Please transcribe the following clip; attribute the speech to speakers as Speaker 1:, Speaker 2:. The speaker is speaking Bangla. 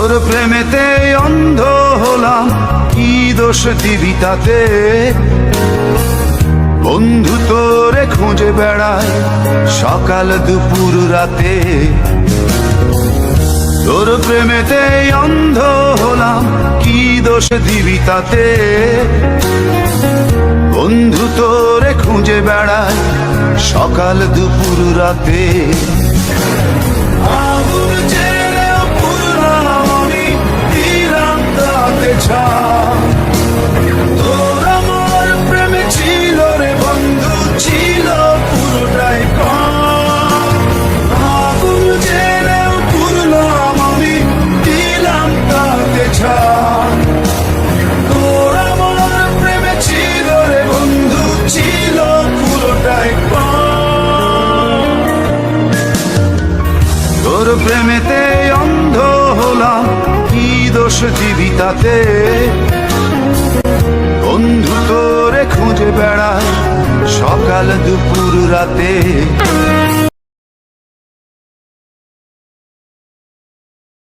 Speaker 1: তোর প্রেমেতে অন্ধ হলাম, কি দোষ দিবি তাতে? বন্ধু তোরে খুঁজে বেড়ায় সকাল দুপুর রাতে। তোর প্রেমেতে অন্ধ হলাম, কি দোষ দিবি তাতে? বন্ধু তোরে খুঁজে বেড়ায় সকাল দুপুর রাতে। আগুন জেলেও পুরলাম আমি, দিলাম তাতে ছাপ। তোর আমার প্রেমে ছিল রে বন্ধু, ছিল পুরোটাই কম। আগুন জেলেও পুরলাম আমি, দিলাম তাতে ছাপ। তোর আমার প্রেমে ছিল রে বন্ধু, ছিল পুরোটাই কম। তোর প্রেমেতে অন্ধ হলাম, কি দোষ দিবি তাতে? বন্ধু তোরে খুঁজে বেড়ায় সকাল দুপুর রাতে।